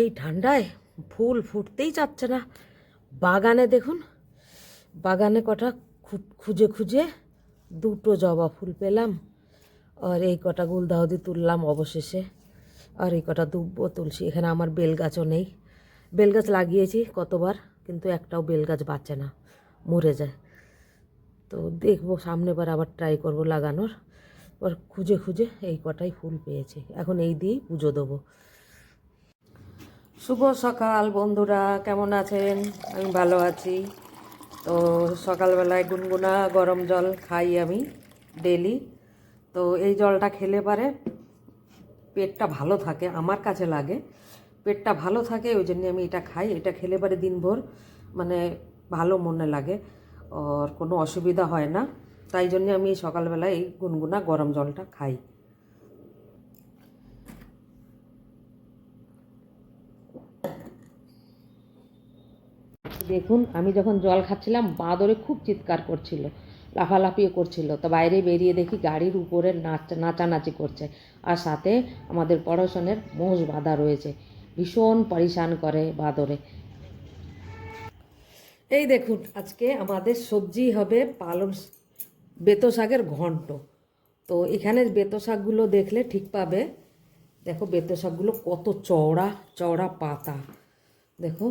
এই ঠান্ডায় ফুল ফুটতেই চাচ্ছে না। বাগানে দেখুন, বাগানে কটা খুঁজে খুঁজে দুটো জবা ফুল পেলাম, আর এই কটা গুলদাউদি তুললাম অবশেষে, আর এই কটা দুব্বো তুলসী। এখানে আমার বেল গাছও নেই। বেল গাছ লাগিয়েছি কতবার, কিন্তু একটাও বেল গাছ বাঁচে না, মরে যায়। তো দেখবো সামনেবার আবার ট্রাই করব লাগানোর। এবার খুঁজে খুঁজে এই কটাই ফুল পেয়েছি, এখন এই দিয়েই পুজো দেবো। শুভ সকাল বন্ধুরা, কেমন আছেন? আমি ভালো আছি। তো সকালবেলায় গুনগুনা গরম জল খাই আমি ডেলি। তো এই জলটা খেলে পারে পেটটা ভালো থাকে, আমার কাছে লাগে পেটটা ভালো থাকে, ওই জন্য আমি এটা খাই। এটা খেলে পারে দিনভর মানে ভালো মনে লাগে, আর কোনো অসুবিধা হয় না। তাই জন্য আমি সকালবেলায় এই গুনগুনা গরম জলটা খাই। দেখুন, আমি যখন জল খাচ্ছিলাম বাঁদরে খুব চিৎকার করছিল, লাফালাফিও করছিল। তো বাইরে বেরিয়ে দেখি গাড়ির উপরে নাচানাচি করছে, আর সাথে আমাদের পড়াশোনার মোষ বাঁধা রয়েছে, ভীষণ পরেশান করে বাঁদরে। এই দেখুন, আজকে আমাদের সবজি হবে পালং বেতো শাকের ঘন্ট। তো এখানে বেতো শাকগুলো দেখলে ঠিক পাবে। দেখো বেতো শাকগুলো কত চওড়া চওড়া পাতা, দেখো।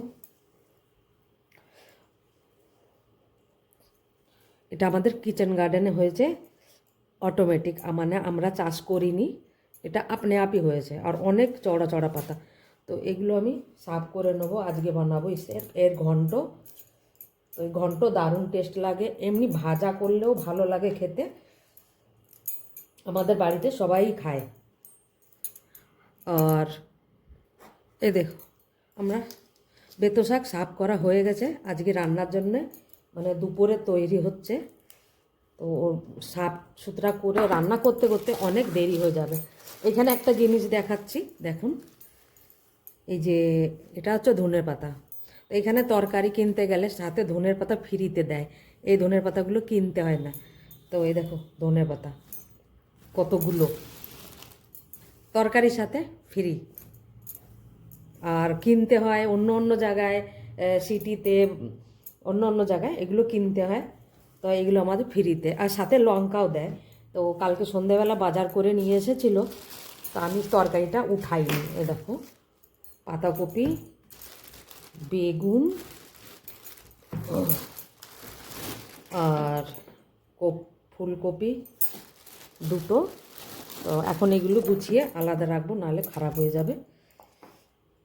এটা আমাদের কিচেন গার্ডেনে হয়েছে, অটোমেটিক, মানে আমরা চাষ করিনি, এটা আপনি আপই হয়েছে, আর অনেক চওড়া চওড়া পাতা। তো এগুলো আমি সাফ করে নেবো, আজকে বানাবো এর ঘন্ট। তো এই ঘন্ট দারুণ টেস্ট লাগে, এমনি ভাজা করলেও ভালো লাগে খেতে, আমাদের বাড়িতে সবাই খায়। আর এই দেখো, আমরা বেতো শাক সাফ করা হয়ে গেছে আজকে রান্নার জন্যে, মানে দুপুরে তৈরি হচ্ছে। তো সাফ সুতরা করে রান্না করতে করতে অনেক দেরি হয়ে যাবে। এখানে একটা জিনিস দেখাচ্ছি, দেখুন। এই যে এটা হচ্ছে ধনের পাতা। তো এখানে তরকারি কিনতে গেলে সাথে ধনের পাতা ফ্রিতে দেয়, এই ধনের পাতাগুলো কিনতে হয় না। তো এই দেখো ধনের পাতা কতগুলো, তরকারির সাথে ফ্রি। আর কিনতে হয় অন্য অন্য জায়গায়, সিটিতে, অন্য অন্য জায়গায় এগুলো কিনতে হয়। তো এগুলো আমাদের ফ্রিতে, আর সাথে লঙ্কাও দেয়। তো কালকে সন্ধেবেলা বাজার করে নিয়ে এসেছিলো, তো আমি তরকারিটা উঠাইনি। এ দেখো, পাতাকপি, বেগুন, আর ফুলকপি দুটো। তো এখন এগুলো গুছিয়ে আলাদা রাখবো, নাহলে খারাপ হয়ে যাবে।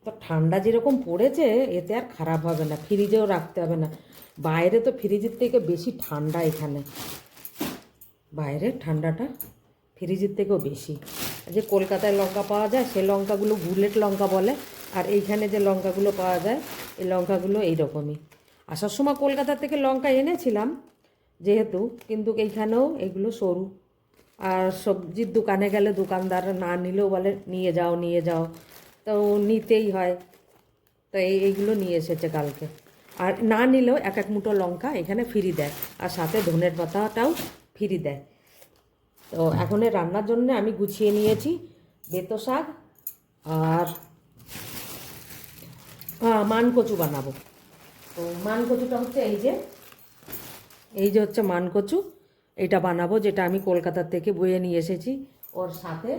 তো ঠান্ডা যেরকম পড়েছে, এতে আর খারাপ হবে না, ফ্রিজেও রাখতে হবে না। বাইরে তো ফ্রিজের থেকে বেশি ঠান্ডা, এখানে বাইরের ঠান্ডাটা ফ্রিজের থেকেও বেশি। যে কলকাতায় লঙ্কা পাওয়া যায় সে লঙ্কাগুলো বুলেট লঙ্কা বলে, আর এইখানে যে লঙ্কাগুলো পাওয়া যায় এই লঙ্কাগুলো এইরকমই। আসার সময় কলকাতা থেকে লঙ্কা এনেছিলাম যেহেতু, কিন্তু এইখানেও এগুলো সরু। আর সবজির দোকানে গেলে দোকানদার না নিলেও বলে নিয়ে যাও নিয়ে যাও, তো নিতেই হয়। তো এইগুলো নিয়ে এসেছে কালকে। আর না নিলেও এক এক মুঠো লঙ্কা এখানে ফ্রি দেয়, আর সাথে ধনের পাতাটাও ফ্রি দেয়। তো এখন রান্নার জন্য আমি গুছিয়ে নিয়েছি বেতো শাক, আর মানকচু বানাবো। তো মানকচুটা হচ্ছে এই যে হচ্ছে মানকচু, এটা বানাবো, যেটা আমি কলকাতা থেকে বয়ে নিয়ে এসেছি। ওর সাথে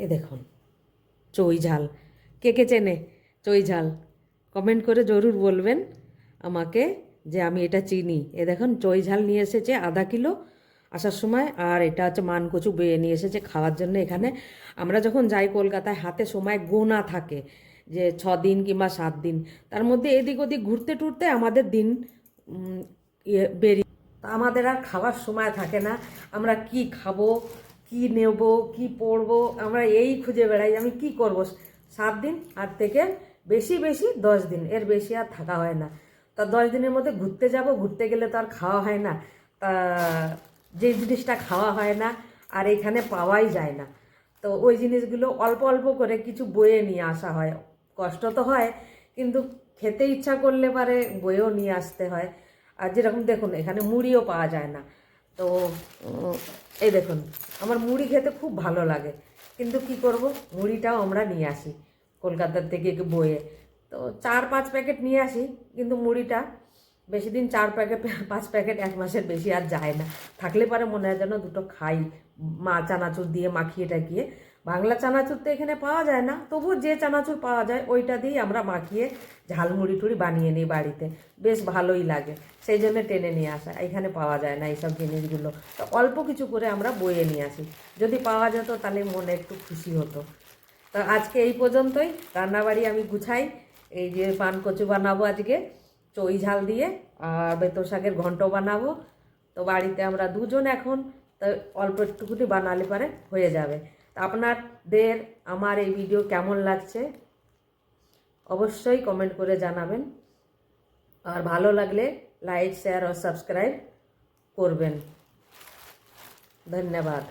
এ দেখুন চই ঝাল, কে কে চেনে চই ঝাল? কমেন্ট করে জরুর বলবেন আমাকে যে আমি এটা চিনি। এ দেখুন চই ঝাল নিয়ে এসেছে ½ কিলো আসার সময়, আর এটা হচ্ছে মানকচু বেয়ে নিয়ে এসেছে খাওয়ার জন্য। এখানে আমরা যখন যাই কলকাতায়, হাতে সময় গোনা থাকে যে 6 দিন কিংবা 7 দিন, তার মধ্যে এদিক ওদিক ঘুরতে টুরতে আমাদের দিন বেরিয়ে, তা আমাদের আর খাওয়ার সময় থাকে না। আমরা কি খাবো, কি নেব, কি পরবো, আমরা এই খুঁজে বেড়াই আমি কি করব। 7 দিন, আর থেকে বেশি বেশি 10 দিন, এর বেশি আর থাকা হয় না। তা 10 দিনের মধ্যে ঘুরতে যাব, ঘুরতে গেলে তো আর খাওয়া হয় না। তা যে জিনিসটা খাওয়া হয় না আর এখানে পাওয়াই যায় না, তো ওই জিনিসগুলো অল্প অল্প করে কিছু বয়ে নিয়ে আসা হয়। কষ্ট তো হয়, কিন্তু খেতে ইচ্ছা করলে পারে বয়েও নিয়ে আসতে হয়। আর যেরকম দেখুন এখানে মুড়িও পাওয়া যায় না। তো এই দেখুন, আমার মুড়ি খেতে খুব ভালো লাগে, কিন্তু কি করব, মুড়িটাও আমরা নিয়ে আসি কলকাতার থেকে বয়ে। তো 4-5 প্যাকেট নিয়ে আসি, কিন্তু মুড়িটা বেশি দিন 4 প্যাকেট 5 প্যাকেট 1 মাসের বেশি আর যায় না। থাকলে পরে মনে হয় যেন দুটো খাই, চানাচুর দিয়ে মাখিয়ে টাকিয়ে। বাংলা চানাচুর তো এখানে পাওয়া যায় না, তবুও যে চানাচুর পাওয়া যায় ওইটা দিয়েই আমরা মাখিয়ে ঝালমুড়ি টুড়ি বানিয়ে নিই বাড়িতে, বেশ ভালোই লাগে। সেই জন্য টেনে নিয়ে আসা, এখানে পাওয়া যায় না এইসব জিনিসগুলো। তো অল্প কিছু করে আমরা বয়ে নিয়ে আসি, যদি পাওয়া যেত তাহলে মনে একটু খুশি হতো। তো আজকে এই পর্যন্তই, রান্নাবাড়ি আমি গুছাই। এই যে পান কচু বানাবো আজকে চই ঝাল দিয়ে, আর বেতর শাকের ঘন্ট বানাবো। তো বাড়িতে আমরা দুজন এখন, তো অল্প একটুকুনি বানালে পারে হয়ে যাবে। তা আপনাদের আমার এই ভিডিও কেমন লাগছে অবশ্যই কমেন্ট করে জানাবেন, আর ভালো লাগলে লাইক শেয়ার और सब्सक्राइब করবেন। ধন্যবাদ।